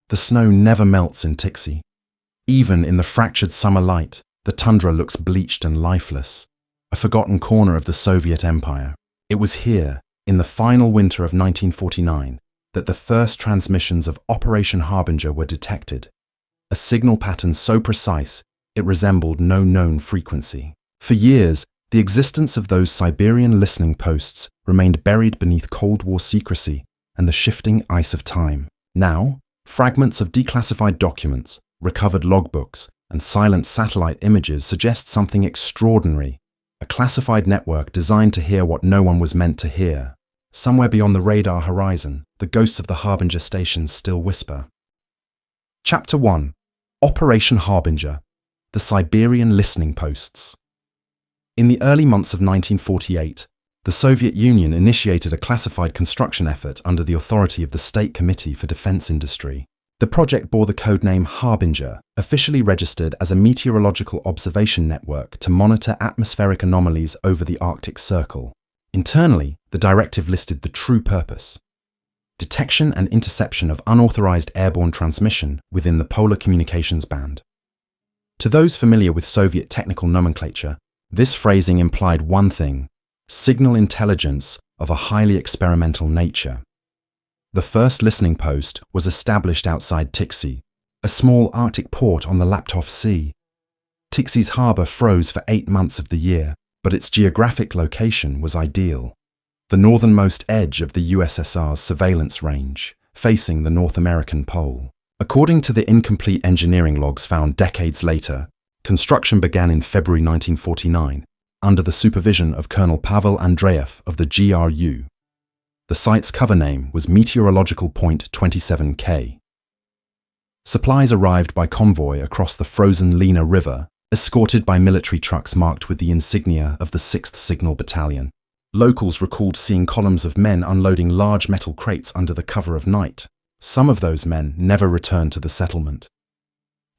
The snow never melts in Tixi. Even in the fractured summer light, the tundra looks bleached and lifeless, a forgotten corner of the Soviet Empire. It was here, in the final winter of 1949, that the first transmissions of Operation Harbinger were detected, a signal pattern so precise it resembled no known frequency. For years, the existence of those Siberian listening posts remained buried beneath Cold War secrecy and the shifting ice of time. Now, fragments of declassified documents, recovered logbooks, and silent satellite images suggest something extraordinary, a classified network designed to hear what no one was meant to hear. Somewhere beyond the radar horizon, the ghosts of the Harbinger stations still whisper. Chapter 1. Operation Harbinger, the Siberian Listening Posts. In the early months of 1948, the Soviet Union initiated a classified construction effort under the authority of the State Committee for Defense Industry. The project bore the codename Harbinger, officially registered as a meteorological observation network to monitor atmospheric anomalies over the Arctic Circle. Internally, the directive listed the true purpose: detection and interception of unauthorized airborne transmission within the polar communications band. To those familiar with Soviet technical nomenclature, this phrasing implied one thing: signal intelligence of a highly experimental nature. The first listening post was established outside Tixi, a small Arctic port on the Laptov Sea. Tixi's harbour froze for 8 months of the year, but its geographic location was ideal. The northernmost edge of the USSR's surveillance range, facing the North American pole. According to the incomplete engineering logs found decades later, construction began in February 1949, under the supervision of Colonel Pavel Andreev of the GRU. The site's cover name was Meteorological Point 27K. Supplies arrived by convoy across the frozen Lena River, escorted by military trucks marked with the insignia of the 6th Signal Battalion. Locals recalled seeing columns of men unloading large metal crates under the cover of night. Some of those men never returned to the settlement.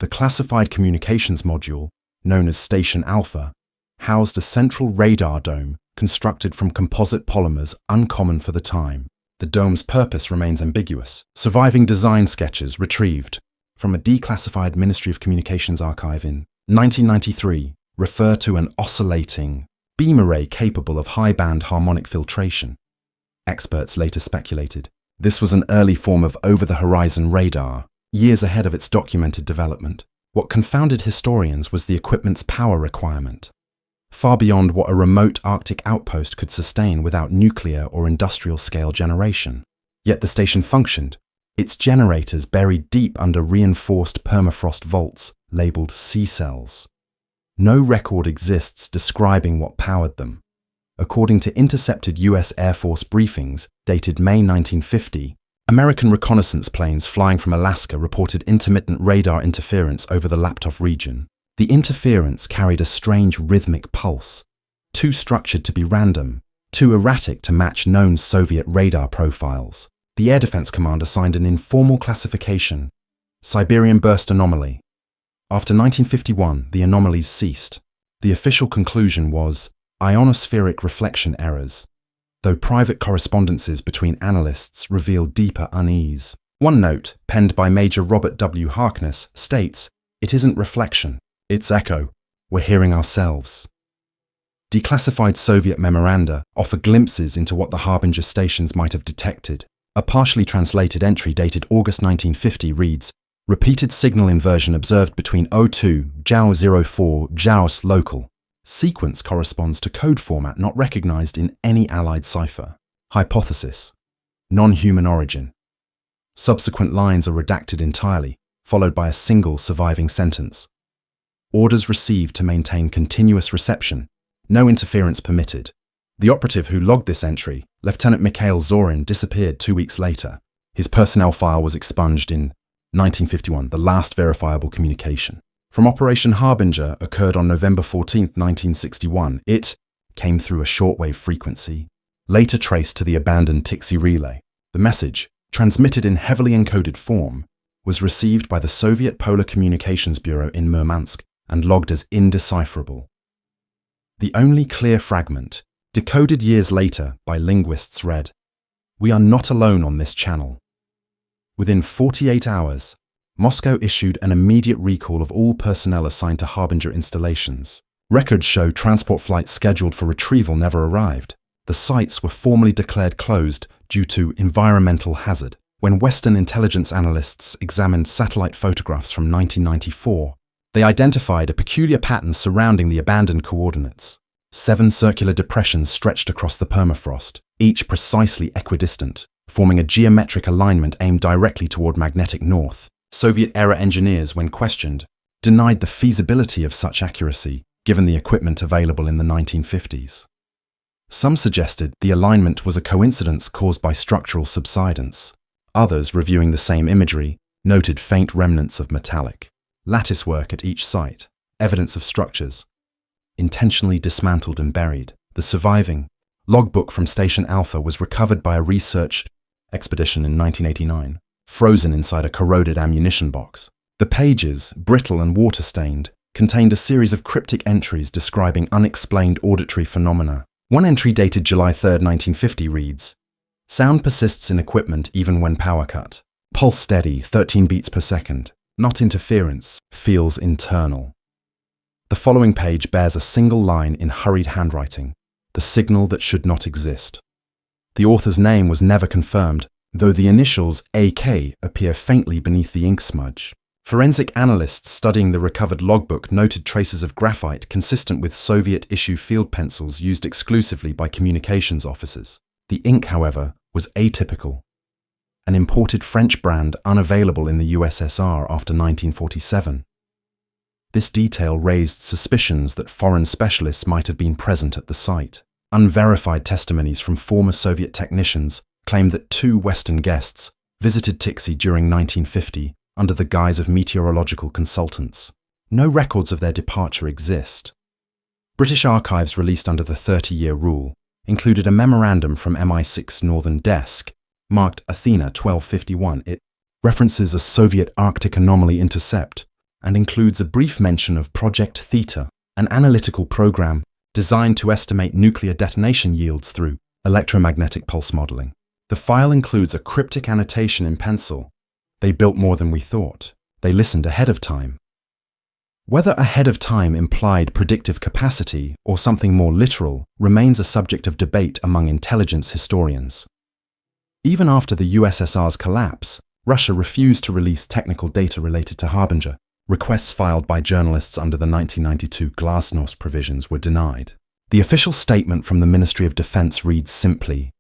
The classified communications module, known as Station Alpha, housed a central radar dome constructed from composite polymers uncommon for the time. The dome's purpose remains ambiguous. Surviving design sketches retrieved from a declassified Ministry of Communications archive in 1993 refer to an oscillating beam array capable of high-band harmonic filtration. Experts later speculated this was an early form of over-the-horizon radar, years ahead of its documented development. What confounded historians was the equipment's power requirement, far beyond what a remote Arctic outpost could sustain without nuclear or industrial-scale generation. Yet the station functioned, its generators buried deep under reinforced permafrost vaults labelled C-cells. No record exists describing what powered them. According to intercepted US Air Force briefings dated May 1950, American reconnaissance planes flying from Alaska reported intermittent radar interference over the Laptov region. The interference carried a strange rhythmic pulse, too structured to be random, too erratic to match known Soviet radar profiles. The Air Defense Command assigned an informal classification: Siberian burst anomaly. After 1951, the anomalies ceased. The official conclusion was ionospheric reflection errors, though private correspondences between analysts reveal deeper unease. One note, penned by Major Robert W. Harkness, states, "It isn't reflection, it's echo. We're hearing ourselves." Declassified Soviet memoranda offer glimpses into what the Harbinger stations might have detected. A partially translated entry dated August 1950 reads, "Repeated signal inversion observed between 02, JAO 04, JAOS local. Sequence corresponds to code format not recognized in any Allied cipher. Hypothesis: non-human origin. Subsequent lines are redacted entirely, followed by a single surviving sentence. Orders received to maintain continuous reception. No interference permitted." The operative who logged this entry, Lieutenant Mikhail Zorin, disappeared 2 weeks later. His personnel file was expunged in 1951, the last verifiable communication from Operation Harbinger occurred on November 14, 1961. It came through a shortwave frequency, later traced to the abandoned Tixi relay. The message, transmitted in heavily encoded form, was received by the Soviet Polar Communications Bureau in Murmansk and logged as indecipherable. The only clear fragment, decoded years later by linguists, read, "We are not alone on this channel." Within 48 hours, Moscow issued an immediate recall of all personnel assigned to Harbinger installations. Records show transport flights scheduled for retrieval never arrived. The sites were formally declared closed due to environmental hazard. When Western intelligence analysts examined satellite photographs from 1994, they identified a peculiar pattern surrounding the abandoned coordinates. 7 circular depressions stretched across the permafrost, each precisely equidistant, forming a geometric alignment aimed directly toward magnetic north. Soviet-era engineers, when questioned, denied the feasibility of such accuracy, given the equipment available in the 1950s. Some suggested the alignment was a coincidence caused by structural subsidence. Others, reviewing the same imagery, noted faint remnants of metallic latticework at each site, evidence of structures intentionally dismantled and buried. The surviving logbook from Station Alpha was recovered by a research expedition in 1989, frozen inside a corroded ammunition box. The pages, brittle and water-stained, contained a series of cryptic entries describing unexplained auditory phenomena. One entry dated July 3, 1950 reads, "Sound persists in equipment even when power cut. Pulse steady, 13 beats per second. Not interference, feels internal." The following page bears a single line in hurried handwriting, the signal that should not exist. The author's name was never confirmed, though the initials AK appear faintly beneath the ink smudge. Forensic analysts studying the recovered logbook noted traces of graphite consistent with Soviet-issue field pencils used exclusively by communications officers. The ink, however, was atypical. An imported French brand unavailable in the USSR after 1947. This detail raised suspicions that foreign specialists might have been present at the site. Unverified testimonies from former Soviet technicians claim that 2 Western guests visited Tixi during 1950 under the guise of meteorological consultants. No records of their departure exist. British archives released under the 30-year rule included a memorandum from MI6 Northern Desk, marked Athena 1251. It references a Soviet Arctic anomaly intercept and includes a brief mention of Project Theta, an analytical program designed to estimate nuclear detonation yields through electromagnetic pulse modeling. The file includes a cryptic annotation in pencil. "They built more than we thought. They listened ahead of time." Whether ahead of time implied predictive capacity or something more literal remains a subject of debate among intelligence historians. Even after the USSR's collapse, Russia refused to release technical data related to Harbinger. Requests filed by journalists under the 1992 Glasnost provisions were denied. The official statement from the Ministry of Defense reads simply,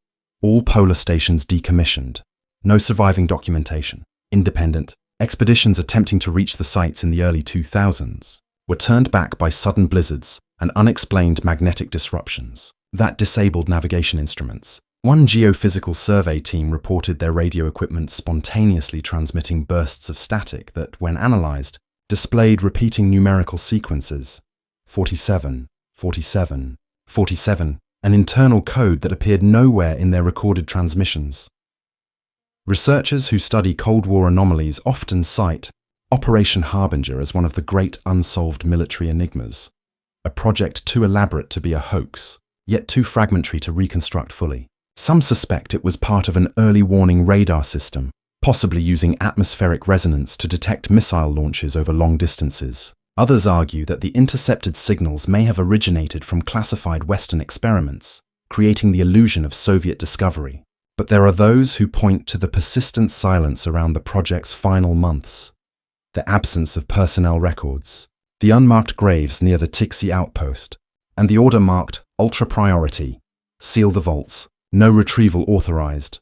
"All polar stations decommissioned. No surviving documentation. Independent expeditions attempting to reach the sites in the early 2000s were turned back by sudden blizzards and unexplained magnetic disruptions that disabled navigation instruments." One geophysical survey team reported their radio equipment spontaneously transmitting bursts of static that, when analyzed, displayed repeating numerical sequences, 47, 47, 47, an internal code that appeared nowhere in their recorded transmissions. Researchers who study Cold War anomalies often cite Operation Harbinger as one of the great unsolved military enigmas, a project too elaborate to be a hoax, yet too fragmentary to reconstruct fully. Some suspect it was part of an early warning radar system, possibly using atmospheric resonance to detect missile launches over long distances. Others argue that the intercepted signals may have originated from classified Western experiments, creating the illusion of Soviet discovery. But there are those who point to the persistent silence around the project's final months, the absence of personnel records, the unmarked graves near the Tixi outpost, and the order marked Ultra Priority, seal the vaults, no retrieval authorized.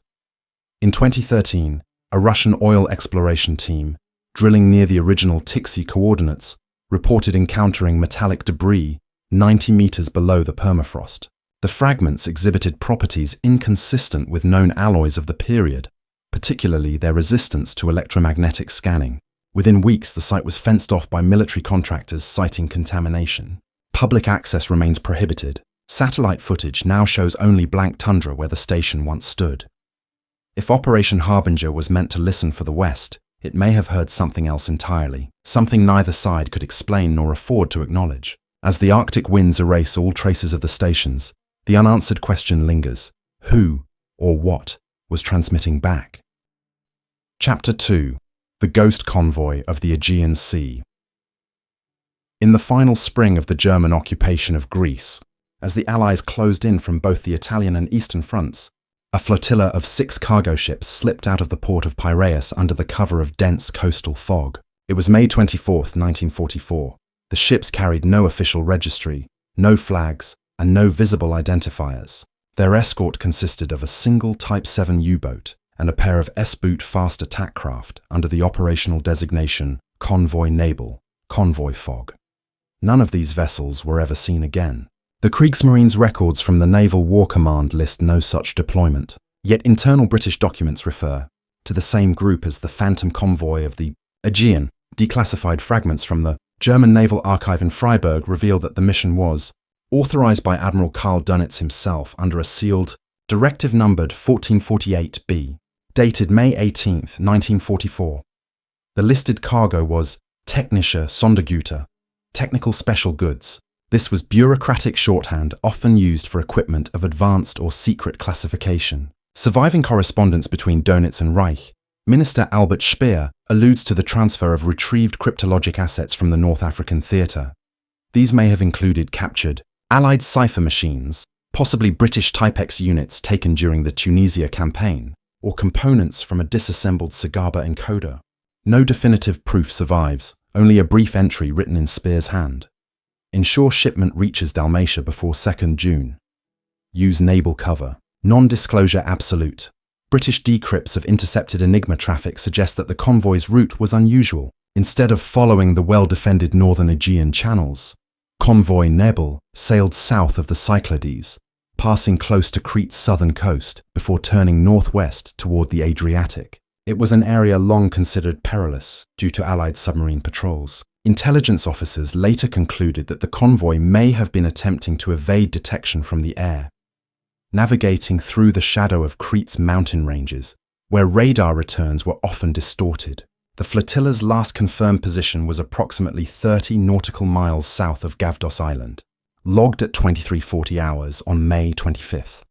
In 2013, a Russian oil exploration team, drilling near the original Tixi coordinates, reported encountering metallic debris 90 meters below the permafrost. The fragments exhibited properties inconsistent with known alloys of the period, particularly their resistance to electromagnetic scanning. Within weeks, the site was fenced off by military contractors citing contamination. Public access remains prohibited. Satellite footage now shows only blank tundra where the station once stood. If Operation Harbinger was meant to listen for the West, it may have heard something else entirely, something neither side could explain nor afford to acknowledge. As the Arctic winds erase all traces of the stations, the unanswered question lingers: who, or what, was transmitting back? Chapter 2. the ghost convoy of the Aegean Sea. In the final spring of the German occupation of Greece, as the Allies closed in from both the Italian and Eastern fronts, a flotilla of 6 cargo ships slipped out of the port of Piraeus under the cover of dense coastal fog. It was May 24, 1944. The ships carried no official registry, no flags, and no visible identifiers. Their escort consisted of a single Type 7 U-boat and a pair of S-boot fast attack craft under the operational designation Convoy Naval, Convoy Fog. None of these vessels were ever seen again. The Kriegsmarine's records from the Naval War Command list no such deployment, yet internal British documents refer to the same group as the Phantom Convoy of the Aegean. Declassified fragments from the German Naval Archive in Freiburg reveal that the mission was authorized by Admiral Karl Dönitz himself under a sealed Directive numbered 1448B, dated May 18, 1944. The listed cargo was Technische Sondergüter, technical special goods. This was bureaucratic shorthand often used for equipment of advanced or secret classification. Surviving correspondence between Dönitz and Reich, Minister Albert Speer alludes to the transfer of retrieved cryptologic assets from the North African theatre. These may have included captured Allied cipher machines, possibly British Type-X units taken during the Tunisia campaign, or components from a disassembled Sagaba encoder. No definitive proof survives, only a brief entry written in Speer's hand. Ensure shipment reaches Dalmatia before 2nd June. Use naval cover. Non-disclosure absolute. British decrypts of intercepted Enigma traffic suggest that the convoy's route was unusual. Instead of following the well-defended northern Aegean channels, Convoy Naval sailed south of the Cyclades, passing close to Crete's southern coast before turning northwest toward the Adriatic. It was an area long considered perilous due to Allied submarine patrols. Intelligence officers later concluded that the convoy may have been attempting to evade detection from the air, navigating through the shadow of Crete's mountain ranges, where radar returns were often distorted. The flotilla's last confirmed position was approximately 30 nautical miles south of Gavdos Island, logged at 23:40 hours on May 25th.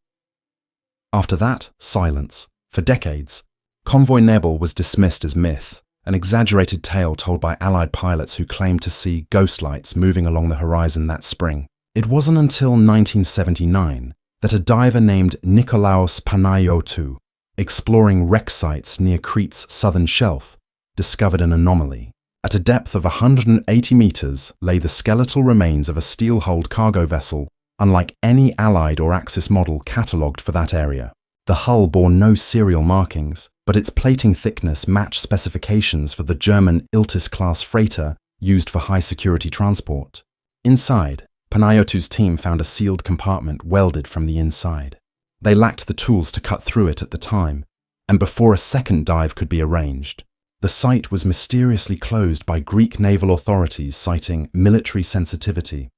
After that, silence. For decades, Convoy Naval was dismissed as myth, an exaggerated tale told by Allied pilots who claimed to see ghost lights moving along the horizon that spring. It wasn't until 1979 that a diver named Nikolaos Panayotou, exploring wreck sites near Crete's southern shelf, discovered an anomaly. At a depth of 180 meters lay the skeletal remains of a steel-hulled cargo vessel, unlike any Allied or Axis model catalogued for that area. The hull bore no serial markings, but its plating thickness matched specifications for the German Iltis-class freighter used for high-security transport. Inside, Panayotou's team found a sealed compartment welded from the inside. They lacked the tools to cut through it at the time, and before a second dive could be arranged, the site was mysteriously closed by Greek naval authorities citing military sensitivity.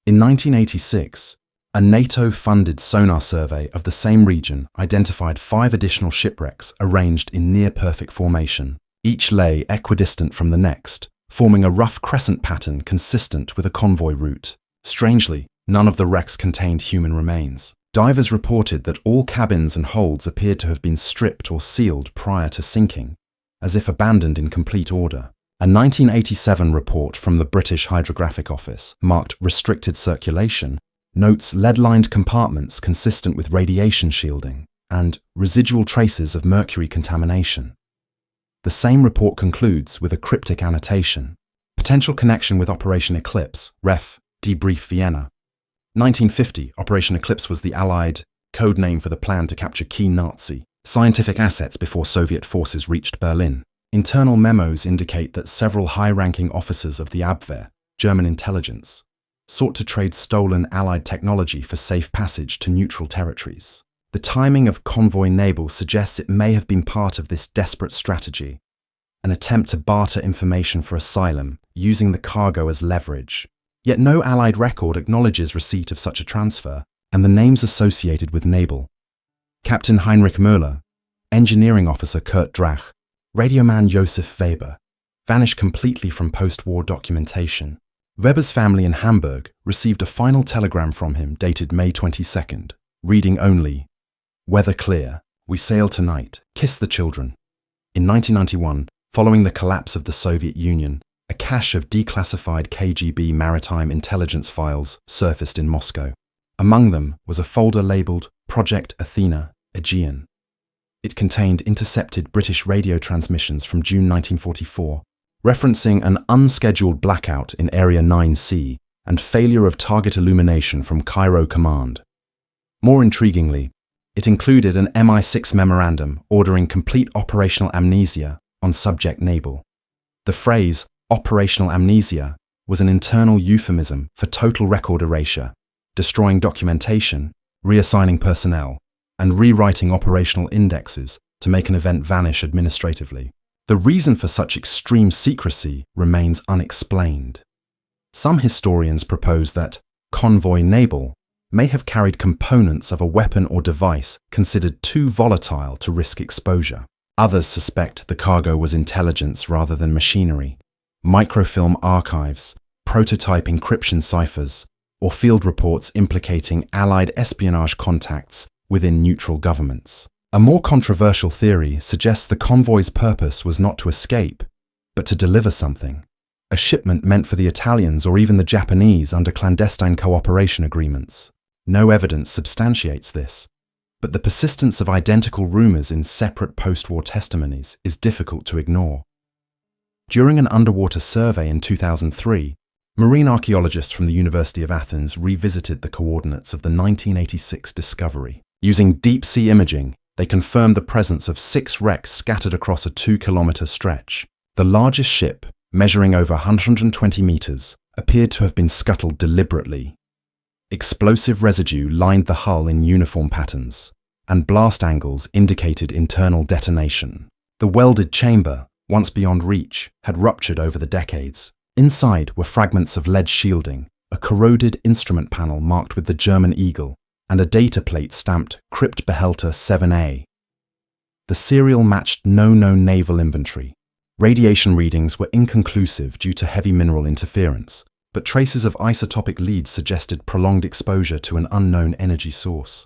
In 1986, a NATO-funded sonar survey of the same region identified 5 additional shipwrecks arranged in near-perfect formation. Each lay equidistant from the next, forming a rough crescent pattern consistent with a convoy route. Strangely, none of the wrecks contained human remains. Divers reported that all cabins and holds appeared to have been stripped or sealed prior to sinking, as if abandoned in complete order. A 1987 report from the British Hydrographic Office, marked Restricted Circulation, notes lead-lined compartments consistent with radiation shielding and residual traces of mercury contamination. The same report concludes with a cryptic annotation: potential connection with Operation Eclipse, ref. Debrief Vienna. 1950, Operation Eclipse was the Allied code name for the plan to capture key Nazi scientific assets before Soviet forces reached Berlin. Internal memos indicate that several high-ranking officers of the Abwehr, German intelligence, sought to trade stolen Allied technology for safe passage to neutral territories. The timing of Convoy Naval suggests it may have been part of this desperate strategy, an attempt to barter information for asylum, using the cargo as leverage. Yet no Allied record acknowledges receipt of such a transfer, and the names associated with Naval: Captain Heinrich Müller, Engineering Officer Kurt Drach, Radioman Josef Weber, vanished completely from post-war documentation. Weber's family in Hamburg received a final telegram from him dated May 22nd, reading only, "Weather clear. We sail tonight. Kiss the children." In 1991, following the collapse of the Soviet Union, a cache of declassified KGB maritime intelligence files surfaced in Moscow. Among them was a folder labeled Project Athena, Aegean. It contained intercepted British radio transmissions from June 1944, referencing an unscheduled blackout in Area 9C and failure of target illumination from Cairo Command. More intriguingly, it included an MI6 memorandum ordering complete operational amnesia on subject Nabil. The phrase operational amnesia was an internal euphemism for total record erasure, destroying documentation, reassigning personnel, and rewriting operational indexes to make an event vanish administratively. The reason for such extreme secrecy remains unexplained. Some historians propose that Convoy Nabil may have carried components of a weapon or device considered too volatile to risk exposure. Others suspect the cargo was intelligence rather than machinery, microfilm archives, prototype encryption ciphers, or field reports implicating Allied espionage contacts within neutral governments. A more controversial theory suggests the convoy's purpose was not to escape, but to deliver something. A shipment meant for the Italians or even the Japanese under clandestine cooperation agreements. No evidence substantiates this, but the persistence of identical rumors in separate post-war testimonies is difficult to ignore. During an underwater survey in 2003, marine archaeologists from the University of Athens revisited the coordinates of the 1986 discovery. Using deep-sea imaging, they confirmed the presence of 6 wrecks scattered across a 2-kilometer stretch. The largest ship, measuring over 120 meters, appeared to have been scuttled deliberately. Explosive residue lined the hull in uniform patterns, and blast angles indicated internal detonation. The welded chamber, once beyond reach, had ruptured over the decades. Inside were fragments of lead shielding, a corroded instrument panel marked with the German eagle, and a data plate stamped Kryptbehälter 7A. The serial matched no known naval inventory. Radiation readings were inconclusive due to heavy mineral interference, but traces of isotopic leads suggested prolonged exposure to an unknown energy source.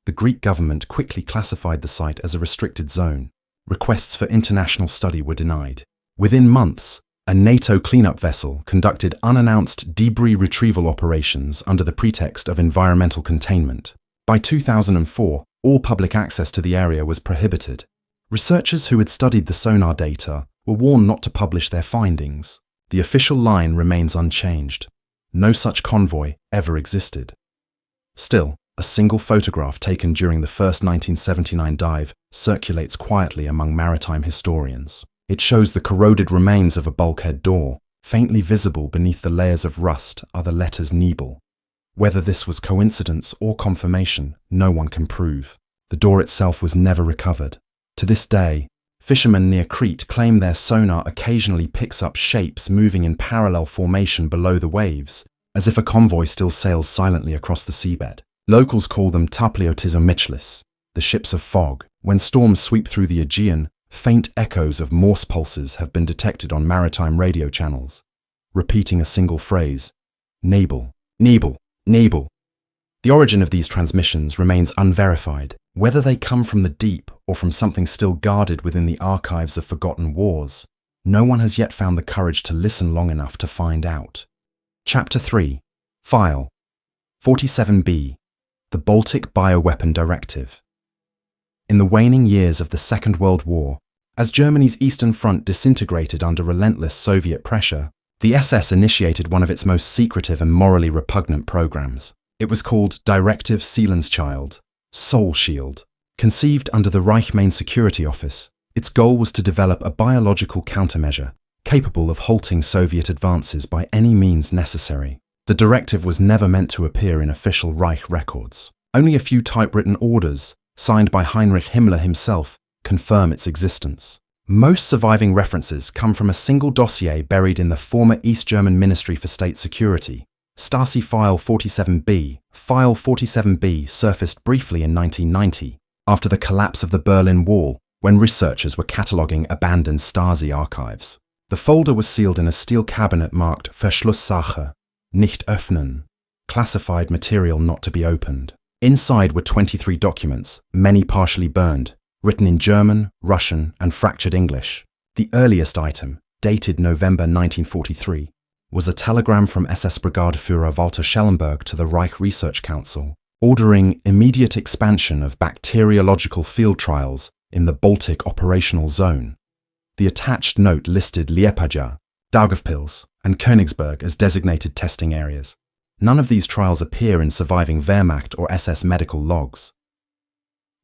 The Greek government quickly classified the site as a restricted zone. Requests for international study were denied. Within months, a NATO cleanup vessel conducted unannounced debris retrieval operations under the pretext of environmental containment. By 2004, all public access to the area was prohibited. Researchers who had studied the sonar data were warned not to publish their findings. The official line remains unchanged. No such convoy ever existed. Still, a single photograph taken during the first 1979 dive circulates quietly among maritime historians. It shows the corroded remains of a bulkhead door. Faintly visible beneath the layers of rust are the letters Nabil. Whether this was coincidence or confirmation, no one can prove. The door itself was never recovered. To this day, fishermen near Crete claim their sonar occasionally picks up shapes moving in parallel formation below the waves, as if a convoy still sails silently across the seabed. Locals call them tapliotizomichlis, the ships of fog. When storms sweep through the Aegean, faint echoes of Morse pulses have been detected on maritime radio channels, repeating a single phrase, Nabil, Nabil, Nabil. The origin of these transmissions remains unverified. Whether they come from the deep or from something still guarded within the archives of forgotten wars, no one has yet found the courage to listen long enough to find out. Chapter 3. File 47B. The Baltic Bioweapon Directive. In the waning years of the Second World War, as Germany's Eastern Front disintegrated under relentless Soviet pressure, the SS initiated one of its most secretive and morally repugnant programs. It was called Directive Seelendschild, Soul Shield. Conceived under the Reich Main Security Office, its goal was to develop a biological countermeasure capable of halting Soviet advances by any means necessary. The directive was never meant to appear in official Reich records. Only a few typewritten orders, signed by Heinrich Himmler himself, confirm its existence. Most surviving references come from a single dossier buried in the former East German Ministry for State Security, Stasi File 47B. File 47B surfaced briefly in 1990, after the collapse of the Berlin Wall, when researchers were cataloguing abandoned Stasi archives. The folder was sealed in a steel cabinet marked Verschlusssache, nicht öffnen, classified material not to be opened. Inside were 23 documents, many partially burned, written in German, Russian, and fractured English. The earliest item, dated November 1943, was a telegram from SS Brigadeführer Walter Schellenberg to the Reich Research Council, ordering immediate expansion of bacteriological field trials in the Baltic operational zone. The attached note listed Liepaja, Daugavpils, and Königsberg as designated testing areas. None of these trials appear in surviving Wehrmacht or SS medical logs.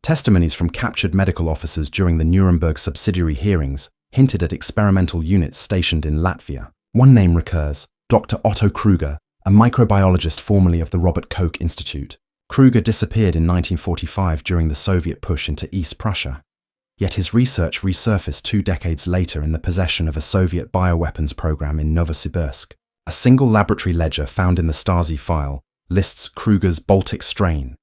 Testimonies from captured medical officers during the Nuremberg subsidiary hearings hinted at experimental units stationed in Latvia. One name recurs, Dr. Otto Krüger, a microbiologist formerly of the Robert Koch Institute. Krüger disappeared in 1945 during the Soviet push into East Prussia. Yet his research resurfaced 2 decades later in the possession of a Soviet bioweapons program in Novosibirsk. A single laboratory ledger found in the Stasi file lists Krüger's Baltic strain,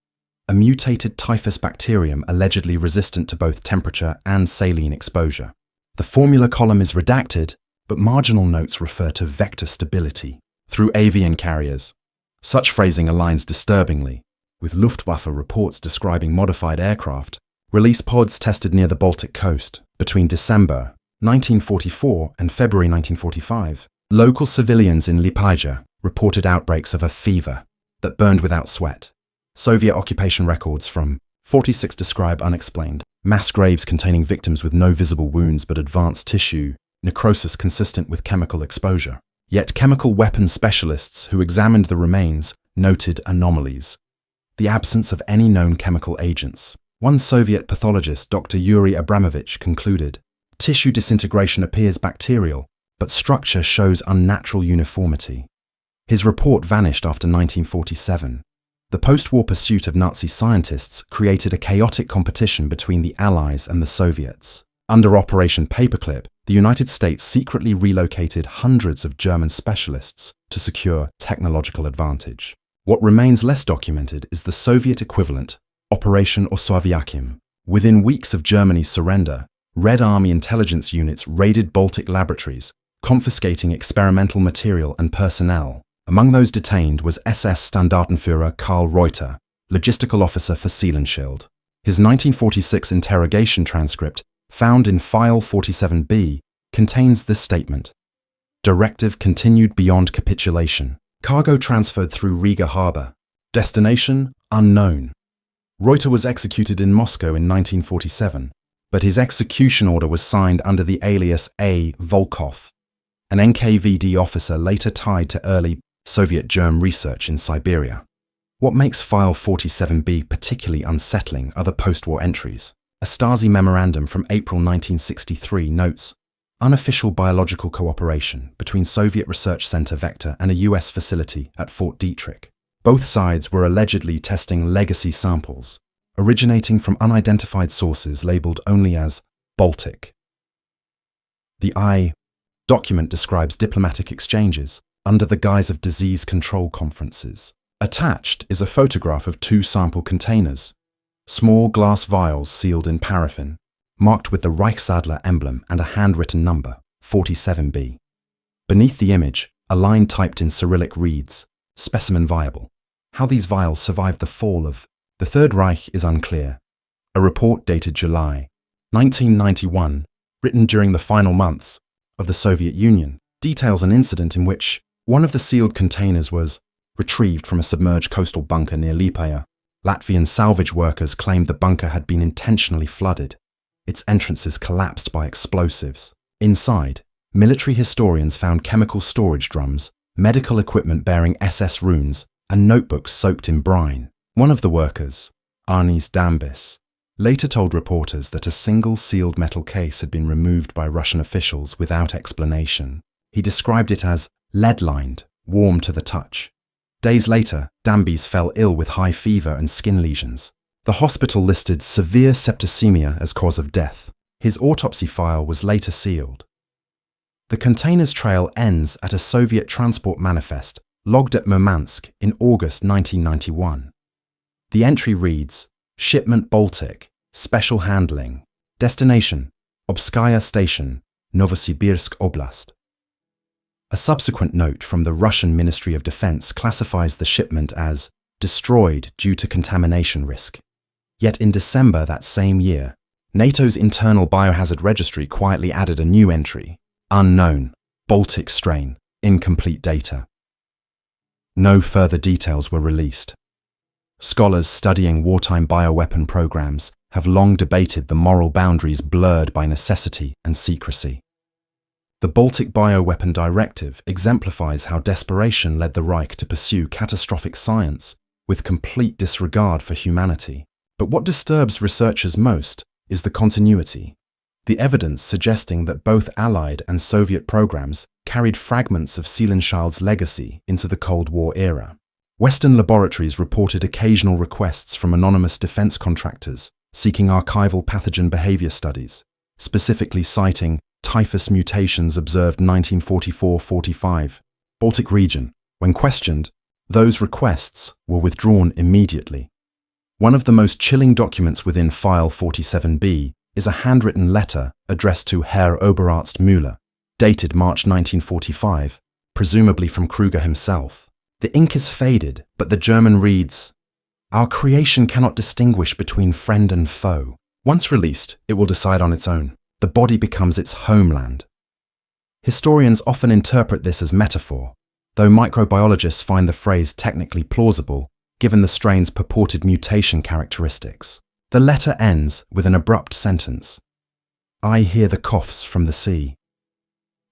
a mutated typhus bacterium allegedly resistant to both temperature and saline exposure. The formula column is redacted, but marginal notes refer to vector stability through avian carriers. Such phrasing aligns disturbingly with Luftwaffe reports describing modified aircraft, release pods tested near the Baltic coast between December 1944 and February 1945. Local civilians in Liepaja reported outbreaks of a fever that burned without sweat. Soviet occupation records from 46 describe unexplained mass graves containing victims with no visible wounds but advanced tissue, necrosis consistent with chemical exposure. Yet chemical weapons specialists who examined the remains noted anomalies. The absence of any known chemical agents. One Soviet pathologist, Dr. Yuri Abramovich, concluded, tissue disintegration appears bacterial, but structure shows unnatural uniformity. His report vanished after 1947. The post-war pursuit of Nazi scientists created a chaotic competition between the Allies and the Soviets. Under Operation Paperclip, the United States secretly relocated hundreds of German specialists to secure technological advantage. What remains less documented is the Soviet equivalent, Operation Oswiakim. Within weeks of Germany's surrender, Red Army intelligence units raided Baltic laboratories, confiscating experimental material and personnel. Among those detained was SS Standartenführer Karl Reuter, logistical officer for Seelenschild. His 1946 interrogation transcript, found in File 47B, contains this statement. Directive continued beyond capitulation. Cargo transferred through Riga harbour. Destination unknown. Reuter was executed in Moscow in 1947, but his execution order was signed under the alias A. Volkov, an NKVD officer later tied to early Soviet germ research in Siberia. What makes File 47B particularly unsettling are the post-war entries. A Stasi memorandum from April 1963 notes unofficial biological cooperation between Soviet Research Center Vector and a US facility at Fort Detrick. Both sides were allegedly testing legacy samples, originating from unidentified sources labeled only as Baltic. The I document describes diplomatic exchanges under the guise of disease control conferences. Attached is a photograph of 2 sample containers, small glass vials sealed in paraffin, marked with the Reichsadler emblem and a handwritten number, 47B. Beneath the image, a line typed in Cyrillic reads, specimen viable. How these vials survived the fall of the Third Reich is unclear. A report dated July 1991, written during the final months of the Soviet Union, details an incident in which one of the sealed containers was retrieved from a submerged coastal bunker near Liepaja. Latvian salvage workers claimed the bunker had been intentionally flooded, its entrances collapsed by explosives. Inside, military historians found chemical storage drums, medical equipment bearing SS runes, and notebooks soaked in brine. One of the workers, Arnis Dambis, later told reporters that a single sealed metal case had been removed by Russian officials without explanation. He described it as lead-lined, warm to the touch. Days later, Dambis fell ill with high fever and skin lesions. The hospital listed severe septicemia as cause of death. His autopsy file was later sealed. The container's trail ends at a Soviet transport manifest logged at Murmansk in August 1991. The entry reads, Shipment Baltic, Special Handling, Destination, Obskaya Station, Novosibirsk Oblast. A subsequent note from the Russian Ministry of Defense classifies the shipment as destroyed due to contamination risk. Yet in December that same year, NATO's internal biohazard registry quietly added a new entry: unknown, Baltic strain, incomplete data. No further details were released. Scholars studying wartime bioweapon programs have long debated the moral boundaries blurred by necessity and secrecy. The Baltic Bioweapon Directive exemplifies how desperation led the Reich to pursue catastrophic science with complete disregard for humanity. But what disturbs researchers most is the continuity, the evidence suggesting that both Allied and Soviet programs carried fragments of Seelenschild's legacy into the Cold War era. Western laboratories reported occasional requests from anonymous defense contractors seeking archival pathogen behavior studies, specifically citing typhus mutations observed 1944-45, Baltic region. When questioned, those requests were withdrawn immediately. One of the most chilling documents within File 47b is a handwritten letter addressed to Herr Oberarzt Müller, dated March 1945, presumably from Krüger himself. The ink is faded, but the German reads, "Our creation cannot distinguish between friend and foe. Once released, it will decide on its own. The body becomes its homeland." Historians often interpret this as metaphor, though microbiologists find the phrase technically plausible, given the strain's purported mutation characteristics. The letter ends with an abrupt sentence: "I hear the coughs from the sea."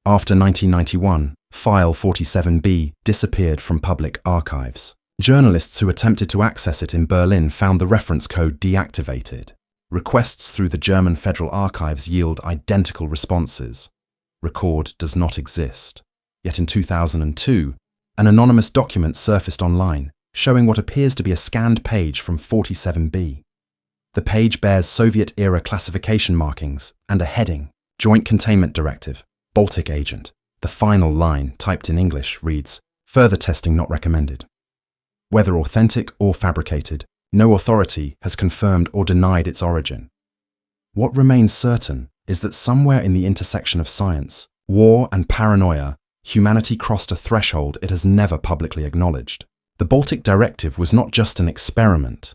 After 1991, File 47b disappeared from public archives. Journalists who attempted to access it in Berlin found the reference code deactivated. Requests through the German Federal Archives yield identical responses. Record does not exist. Yet in 2002, an anonymous document surfaced online, showing what appears to be a scanned page from 47b. The page bears Soviet-era classification markings and a heading: Joint Containment Directive, Baltic Agent. The final line, typed in English, reads, "Further testing not recommended." Whether authentic or fabricated, no authority has confirmed or denied its origin. What remains certain is that somewhere in the intersection of science, war, and paranoia, humanity crossed a threshold it has never publicly acknowledged. The Baltic Directive was not just an experiment.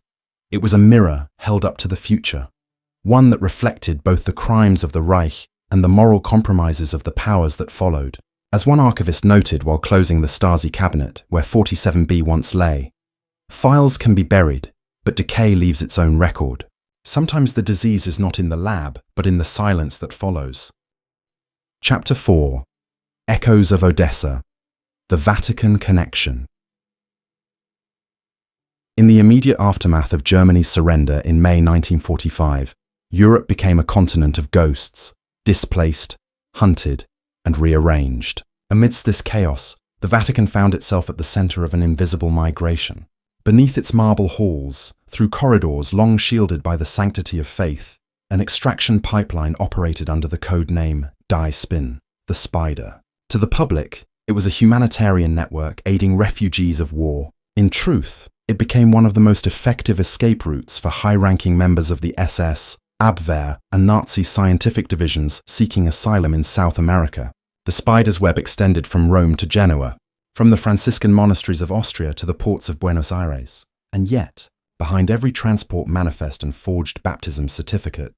It was a mirror held up to the future, one that reflected both the crimes of the Reich and the moral compromises of the powers that followed. As one archivist noted while closing the Stasi cabinet where 47b once lay, "Files can be buried, but decay leaves its own record. Sometimes the disease is not in the lab, but in the silence that follows." Chapter 4: Echoes of Odessa. The Vatican Connection. In the immediate aftermath of Germany's surrender in May 1945, Europe became a continent of ghosts, displaced, hunted, and rearranged. Amidst this chaos, the Vatican found itself at the center of an invisible migration. Beneath its marble halls, through corridors long shielded by the sanctity of faith, an extraction pipeline operated under the code name Die Spin, the Spider. To the public, it was a humanitarian network aiding refugees of war. In truth, it became one of the most effective escape routes for high-ranking members of the SS, Abwehr, and Nazi scientific divisions seeking asylum in South America. The spider's web extended from Rome to Genoa, from the Franciscan monasteries of Austria to the ports of Buenos Aires. And yet, behind every transport manifest and forged baptism certificate,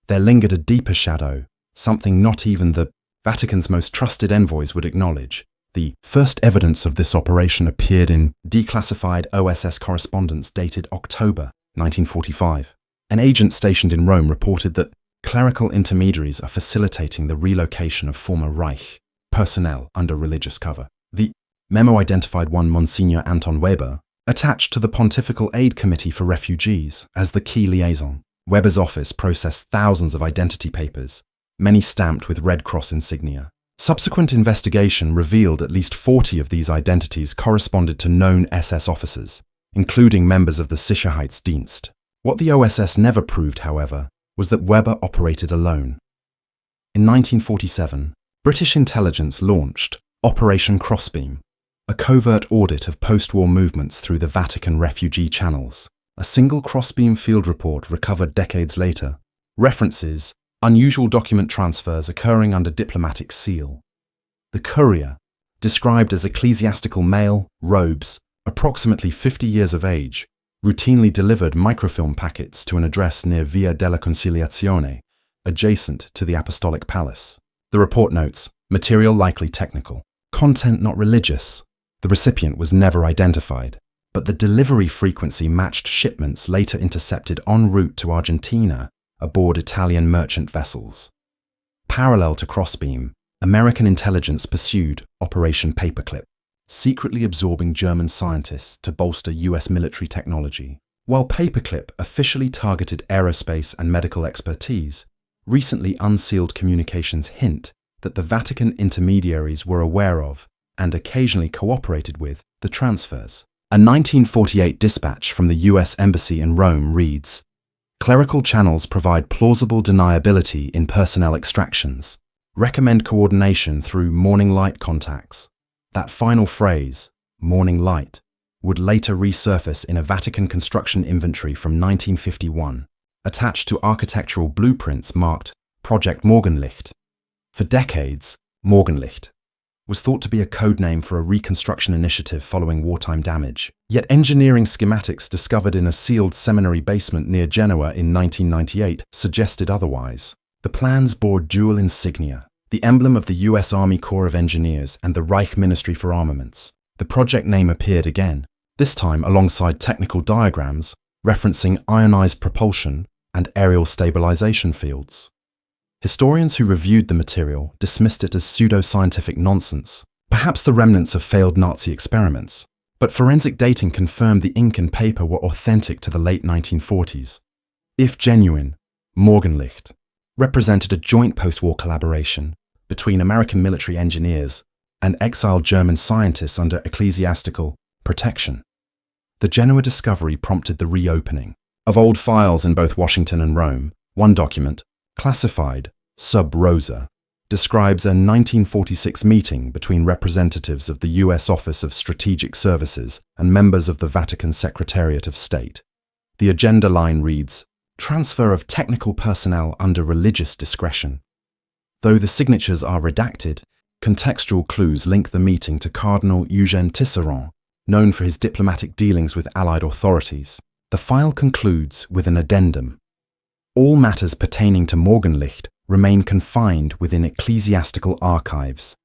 there lingered a deeper shadow, something not even the Vatican's most trusted envoys would acknowledge. The first evidence of this operation appeared in declassified OSS correspondence dated October 1945. An agent stationed in Rome reported that clerical intermediaries are facilitating the relocation of former Reich personnel under religious cover. The memo identified one Monsignor Anton Weber, attached to the Pontifical Aid Committee for Refugees, as the key liaison. Weber's office processed thousands of identity papers, many stamped with Red Cross insignia. Subsequent investigation revealed at least 40 of these identities corresponded to known SS officers, including members of the Sicherheitsdienst. What the OSS never proved, however, was that Weber operated alone. In 1947, British intelligence launched Operation Crossbeam, a covert audit of post-war movements through the Vatican refugee channels. A single Crossbeam field report recovered decades later references unusual document transfers occurring under diplomatic seal. The courier, described as ecclesiastical male, robes, approximately 50 years of age, routinely delivered microfilm packets to an address near Via della Conciliazione, adjacent to the Apostolic Palace. The report notes, material likely technical, content not religious. The recipient was never identified, but the delivery frequency matched shipments later intercepted en route to Argentina aboard Italian merchant vessels. Parallel to Crossbeam, American intelligence pursued Operation Paperclip, secretly absorbing German scientists to bolster US military technology. While Paperclip officially targeted aerospace and medical expertise, recently unsealed communications hint that the Vatican intermediaries were aware of and occasionally cooperated with the transfers. A 1948 dispatch from the US Embassy in Rome reads, "Clerical channels provide plausible deniability in personnel extractions. Recommend coordination through morning light contacts." That final phrase, morning light, would later resurface in a Vatican construction inventory from 1951, attached to architectural blueprints marked Project Morgenlicht. For decades, Morgenlicht was thought to be a code name for a reconstruction initiative following wartime damage. Yet engineering schematics discovered in a sealed seminary basement near Genoa in 1998 suggested otherwise. The plans bore dual insignia, the emblem of the US Army Corps of Engineers and the Reich Ministry for Armaments. The project name appeared again, this time alongside technical diagrams referencing ionized propulsion and aerial stabilization fields. Historians who reviewed the material dismissed it as pseudo-scientific nonsense, perhaps the remnants of failed Nazi experiments. But forensic dating confirmed the ink and paper were authentic to the late 1940s. If genuine, Morgenlicht represented a joint post-war collaboration between American military engineers and exiled German scientists under ecclesiastical protection. The Genoa discovery prompted the reopening of old files in both Washington and Rome. One document, classified sub rosa, describes a 1946 meeting between representatives of the U.S. Office of Strategic Services and members of the Vatican Secretariat of State. The agenda line reads, "Transfer of technical personnel under religious discretion." Though the signatures are redacted, contextual clues link the meeting to Cardinal Eugène Tisserand, known for his diplomatic dealings with Allied authorities. The file concludes with an addendum. All matters pertaining to Morgenlicht remain confined within ecclesiastical archives.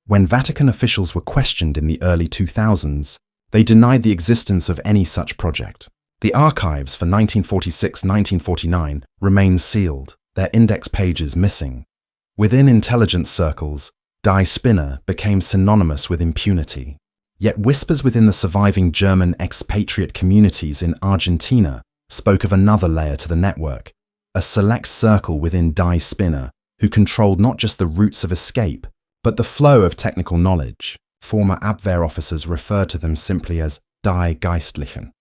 When Vatican officials were questioned in the early 2000s, they denied the existence of any such project. The archives for 1946-1949 remain sealed, their index pages missing. Within intelligence circles, Die Spinner became synonymous with impunity. Yet whispers within the surviving German expatriate communities in Argentina spoke of another layer to the network, a select circle within Die Spinner who controlled not just the routes of escape, but the flow of technical knowledge. Former Abwehr officers referred to them simply as Die Geistlichen.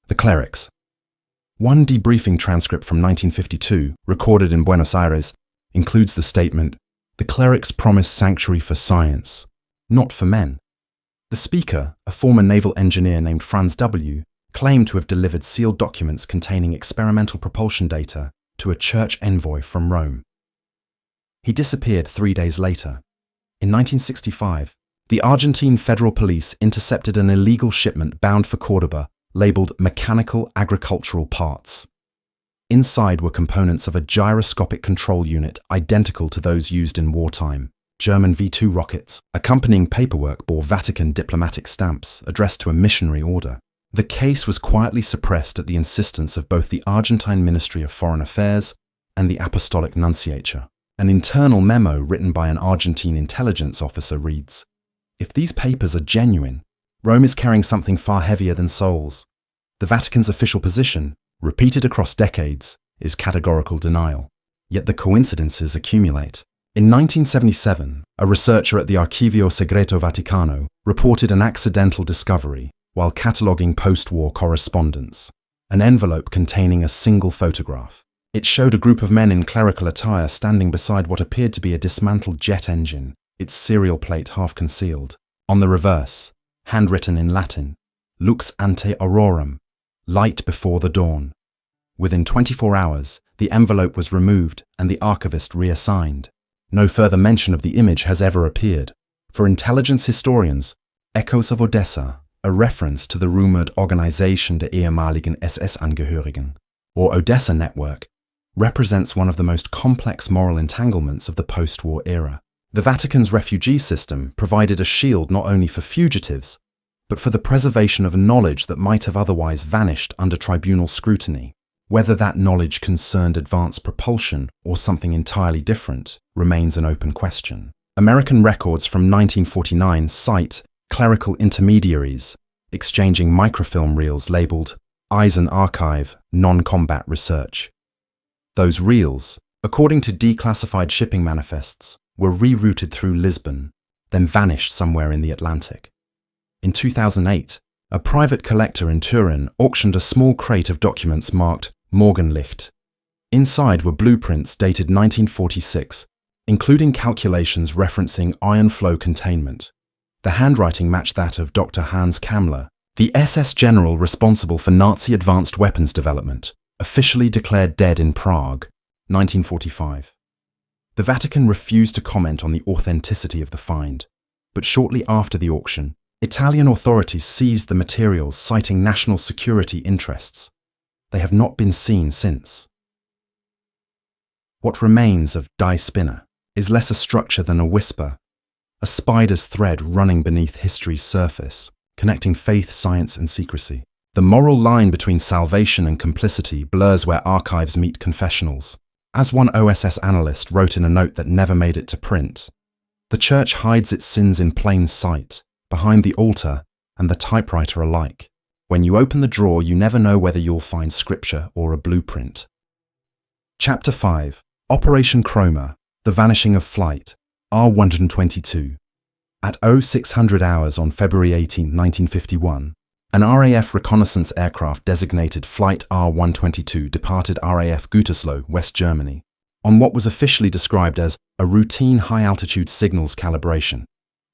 The clerics. One debriefing transcript from 1952, recorded in Buenos Aires, includes the statement, "The clerics promise sanctuary for science, not for men." The speaker, a former naval engineer named Franz W., claimed to have delivered sealed documents containing experimental propulsion data to a church envoy from Rome. He disappeared 3 days later. In 1965, the Argentine Federal Police intercepted an illegal shipment bound for Cordoba labeled mechanical agricultural parts. Inside were components of a gyroscopic control unit identical to those used in wartime, German V-2 rockets. Accompanying paperwork bore Vatican diplomatic stamps addressed to a missionary order. The case was quietly suppressed at the insistence of both the Argentine Ministry of Foreign Affairs and the Apostolic Nunciature. An internal memo written by an Argentine intelligence officer reads, "If these papers are genuine, Rome is carrying something far heavier than souls." The Vatican's official position, repeated across decades, is categorical denial. Yet the coincidences accumulate. In 1977, a researcher at the Archivio Segreto Vaticano reported an accidental discovery while cataloguing post-war correspondence, an envelope containing a single photograph. It showed a group of men in clerical attire standing beside what appeared to be a dismantled jet engine, its serial plate half concealed. On the reverse, handwritten in Latin, "Lux ante auroram," light before the dawn. Within 24 hours, the envelope was removed and the archivist reassigned. No further mention of the image has ever appeared. For intelligence historians, Echoes of Odessa, a reference to the rumored Organisation der ehemaligen SS-Angehörigen, or Odessa network, represents one of the most complex moral entanglements of the post-war era. The Vatican's refugee system provided a shield not only for fugitives, but for the preservation of knowledge that might have otherwise vanished under tribunal scrutiny. Whether that knowledge concerned advanced propulsion or something entirely different remains an open question. American records from 1949 cite clerical intermediaries exchanging microfilm reels labeled Eisen Archive Non-Combat Research. Those reels, according to declassified shipping manifests, were rerouted through Lisbon, then vanished somewhere in the Atlantic. In 2008, a private collector in Turin auctioned a small crate of documents marked Morgenlicht. Inside were blueprints dated 1946, including calculations referencing iron flow containment. The handwriting matched that of Dr. Hans Kammler, the SS general responsible for Nazi advanced weapons development, officially declared dead in Prague, 1945. The Vatican refused to comment on the authenticity of the find, but shortly after the auction, Italian authorities seized the materials citing national security interests. They have not been seen since. What remains of Die Spinner is less a structure than a whisper, a spider's thread running beneath history's surface, connecting faith, science, and secrecy. The moral line between salvation and complicity blurs where archives meet confessionals. As one OSS analyst wrote in a note that never made it to print, the church hides its sins in plain sight, behind the altar and the typewriter alike. When you open the drawer, you never know whether you'll find scripture or a blueprint. Chapter 5. Operation Chroma, The Vanishing of Flight, R122. At 0600 hours on February 18, 1951, an RAF reconnaissance aircraft designated Flight R122 departed RAF Gütersloh, West Germany, on what was officially described as a routine high-altitude signals calibration.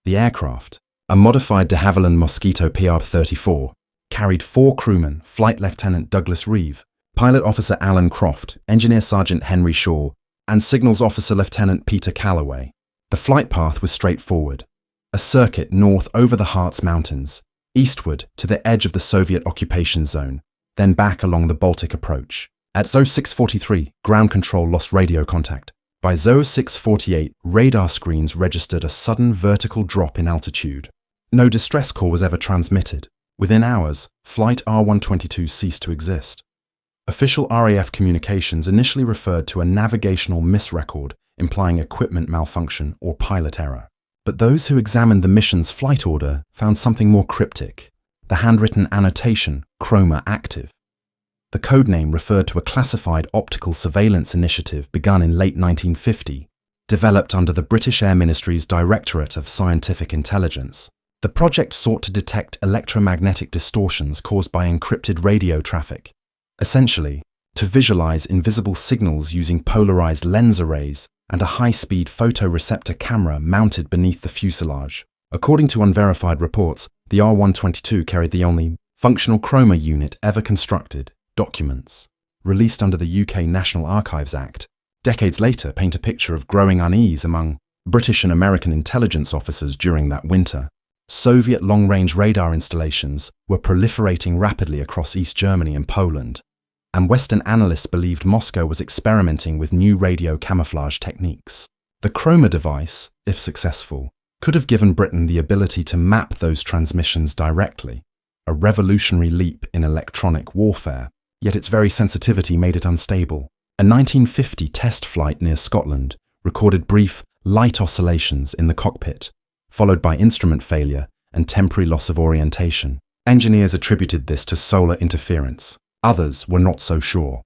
The aircraft, a modified de Havilland Mosquito PR-34, carried 4 crewmen, Flight Lieutenant Douglas Reeve, Pilot Officer Alan Croft, Engineer Sergeant Henry Shaw, and Signals Officer Lieutenant Peter Calloway. The flight path was straightforward, a circuit north over the Harz Mountains, eastward to the edge of the Soviet occupation zone, then back along the Baltic approach. At 0643, ground control lost radio contact. By 0648, radar screens registered a sudden vertical drop in altitude. No distress call was ever transmitted. Within hours, Flight R122 ceased to exist. Official RAF communications initially referred to a navigational misrecord implying equipment malfunction or pilot error. But those who examined the mission's flight order found something more cryptic, the handwritten annotation, Chroma Active. The codename referred to a classified optical surveillance initiative begun in late 1950, developed under the British Air Ministry's Directorate of Scientific Intelligence. The project sought to detect electromagnetic distortions caused by encrypted radio traffic, essentially, to visualize invisible signals using polarized lens arrays and a high-speed photoreceptor camera mounted beneath the fuselage. According to unverified reports, the R122 carried the only functional Chroma unit ever constructed. Documents, released under the UK National Archives Act, decades later paint a picture of growing unease among British and American intelligence officers during that winter. Soviet long-range radar installations were proliferating rapidly across East Germany and Poland, and Western analysts believed Moscow was experimenting with new radio camouflage techniques. The Chroma device, if successful, could have given Britain the ability to map those transmissions directly, a revolutionary leap in electronic warfare, yet its very sensitivity made it unstable. A 1950 test flight near Scotland recorded brief, light oscillations in the cockpit, followed by instrument failure and temporary loss of orientation. Engineers attributed this to solar interference. Others were not so sure.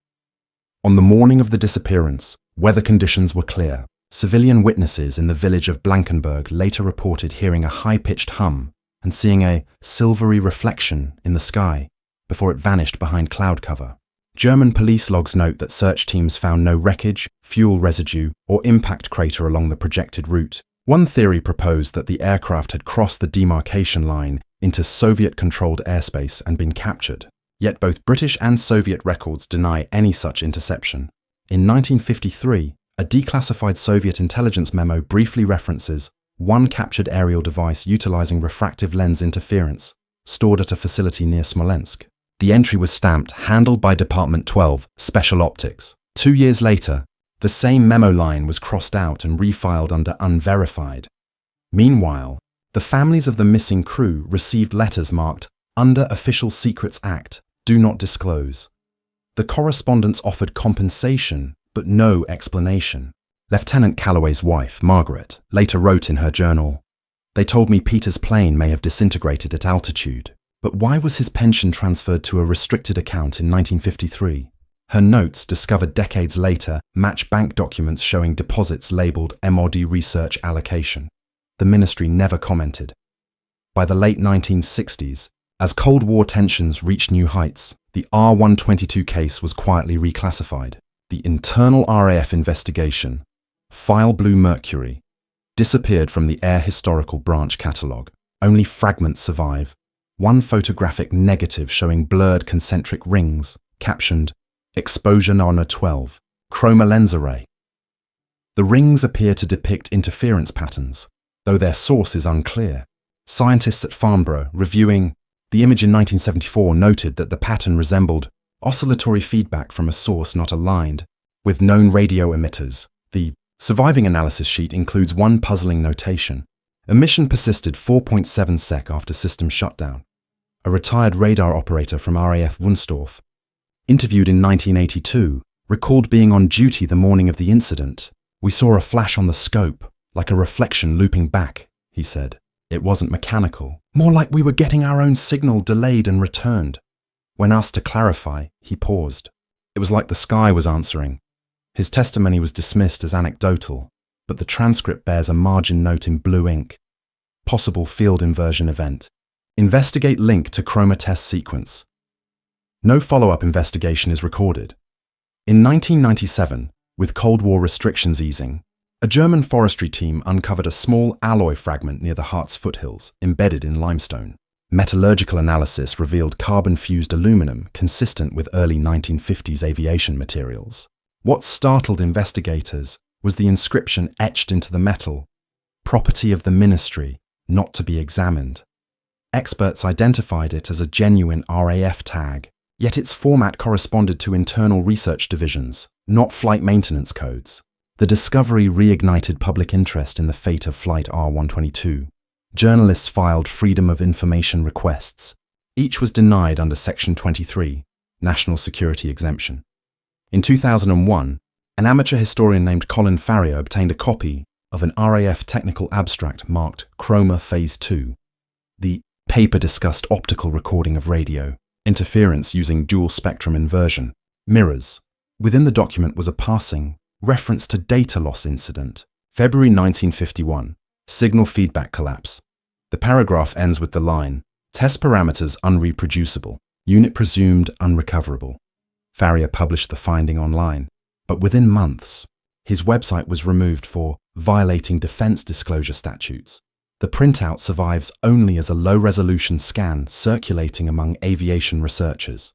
On the morning of the disappearance, weather conditions were clear. Civilian witnesses in the village of Blankenberg later reported hearing a high-pitched hum and seeing a silvery reflection in the sky before it vanished behind cloud cover. German police logs note that search teams found no wreckage, fuel residue, or impact crater along the projected route. One theory proposed that the aircraft had crossed the demarcation line into Soviet-controlled airspace and been captured. Yet both British and Soviet records deny any such interception. In 1953, a declassified Soviet intelligence memo briefly references one captured aerial device utilizing refractive lens interference, stored at a facility near Smolensk. The entry was stamped, handled by Department 12, Special Optics. 2 years later, the same memo line was crossed out and refiled under unverified. Meanwhile, the families of the missing crew received letters marked Under Official Secrets Act, Do Not Disclose. The correspondence offered compensation, but no explanation. Lieutenant Calloway's wife, Margaret, later wrote in her journal, "They told me Peter's plane may have disintegrated at altitude. But why was his pension transferred to a restricted account in 1953? Her notes, discovered decades later, match bank documents showing deposits labelled MOD Research Allocation. The ministry never commented. By the late 1960s, as Cold War tensions reached new heights, the R122 case was quietly reclassified. The internal RAF investigation, File Blue Mercury, disappeared from the Air Historical Branch catalogue. Only fragments survive. One photographic negative showing blurred concentric rings, captioned, Exposure Nana 12, Chroma lens array. The rings appear to depict interference patterns, though their source is unclear. Scientists at Farnborough, reviewing the image in 1974, noted that the pattern resembled oscillatory feedback from a source not aligned with known radio emitters. The surviving analysis sheet includes one puzzling notation. Emission persisted 4.7 sec after system shutdown. A retired radar operator from RAF Wunstorf, interviewed in 1982, recalled being on duty the morning of the incident. "We saw a flash on the scope, like a reflection looping back," he said. "It wasn't mechanical, more like we were getting our own signal delayed and returned." When asked to clarify, he paused. It was like the sky was answering. His testimony was dismissed as anecdotal, but the transcript bears a margin note in blue ink. Possible field inversion event. Investigate link to Chroma test sequence. No follow-up investigation is recorded. In 1997, with Cold War restrictions easing, a German forestry team uncovered a small alloy fragment near the Harz foothills, embedded in limestone. Metallurgical analysis revealed carbon-fused aluminum consistent with early 1950s aviation materials. What startled investigators was the inscription etched into the metal, "Property of the Ministry, not to be examined." Experts identified it as a genuine RAF tag, yet its format corresponded to internal research divisions, not flight maintenance codes. The discovery reignited public interest in the fate of Flight R122. Journalists filed Freedom of Information requests. Each was denied under Section 23, National Security Exemption. In 2001, an amateur historian named Colin Farrier obtained a copy of an RAF technical abstract marked Chroma Phase 2. The paper discussed optical recording of radio, interference using dual spectrum inversion, mirrors. Within the document was a passing reference to data loss incident, February 1951, signal feedback collapse. The paragraph ends with the line, "Test parameters unreproducible, unit presumed unrecoverable." Farrier published the finding online, but within months, his website was removed for violating defense disclosure statutes. The printout survives only as a low-resolution scan circulating among aviation researchers.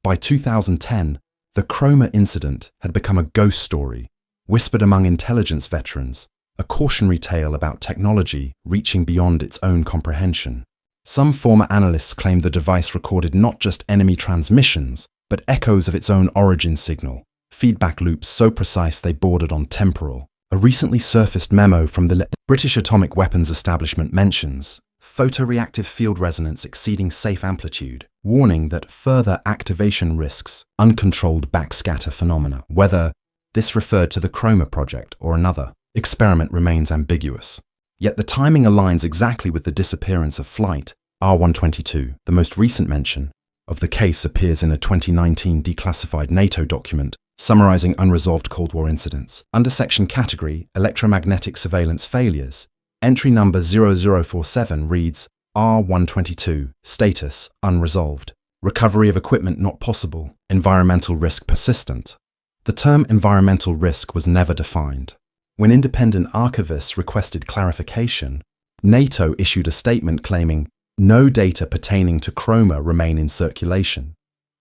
By 2010, the Chroma incident had become a ghost story, whispered among intelligence veterans, a cautionary tale about technology reaching beyond its own comprehension. Some former analysts claimed the device recorded not just enemy transmissions, but echoes of its own origin signal, feedback loops so precise they bordered on temporal. A recently surfaced memo from the British Atomic Weapons Establishment mentions photoreactive field resonance exceeding safe amplitude, warning that further activation risks uncontrolled backscatter phenomena. Whether this referred to the Chroma project or another experiment remains ambiguous. Yet the timing aligns exactly with the disappearance of Flight R122. The most recent mention of the case appears in a 2019 declassified NATO document summarizing unresolved Cold War incidents. Under section category Electromagnetic Surveillance Failures, entry number 0047 reads R122, status unresolved. Recovery of equipment not possible. Environmental risk persistent. The term environmental risk was never defined. When independent archivists requested clarification, NATO issued a statement claiming no data pertaining to Chroma remain in circulation.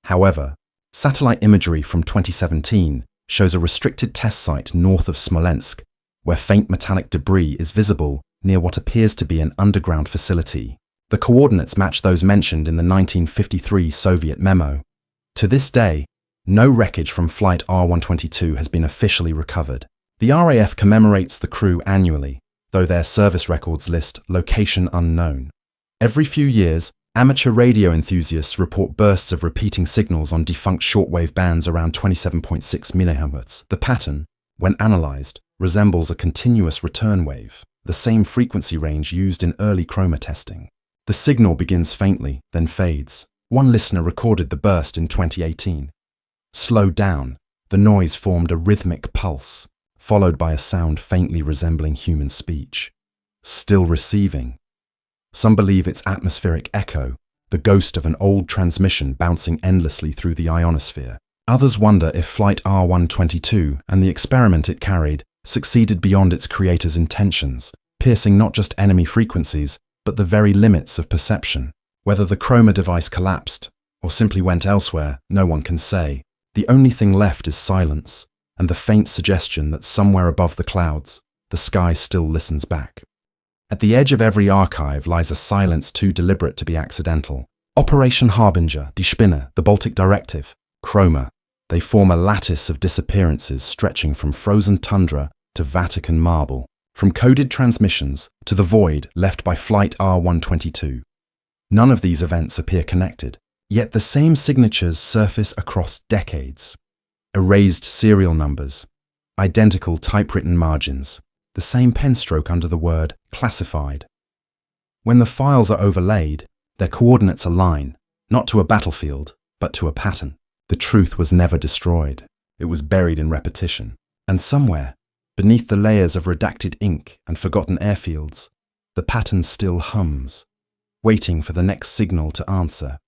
However, satellite imagery from 2017 shows a restricted test site north of Smolensk, where faint metallic debris is visible near what appears to be an underground facility. The coordinates match those mentioned in the 1953 Soviet memo. To this day, no wreckage from Flight R122 has been officially recovered. The RAF commemorates the crew annually, though their service records list location unknown. Every few years, amateur radio enthusiasts report bursts of repeating signals on defunct shortwave bands around 27.6 MHz. The pattern, when analyzed, resembles a continuous return wave, the same frequency range used in early Chroma testing. The signal begins faintly, then fades. One listener recorded the burst in 2018. Slowed down, the noise formed a rhythmic pulse, followed by a sound faintly resembling human speech. Still receiving. Some believe it's atmospheric echo, the ghost of an old transmission bouncing endlessly through the ionosphere. Others wonder if Flight R122 and the experiment it carried succeeded beyond its creator's intentions, piercing not just enemy frequencies, but the very limits of perception. Whether the Chroma device collapsed, or simply went elsewhere, no one can say. The only thing left is silence, and the faint suggestion that somewhere above the clouds, the sky still listens back. At the edge of every archive lies a silence too deliberate to be accidental. Operation Harbinger, Die Spinne, the Baltic Directive, Chroma. They form a lattice of disappearances stretching from frozen tundra to Vatican marble, from coded transmissions to the void left by Flight R122. None of these events appear connected, yet the same signatures surface across decades. Erased serial numbers, identical typewritten margins, the same pen stroke under the word classified. When the files are overlaid, their coordinates align, not to a battlefield, but to a pattern. The truth was never destroyed. It was buried in repetition. And somewhere, beneath the layers of redacted ink and forgotten airfields, the pattern still hums, waiting for the next signal to answer.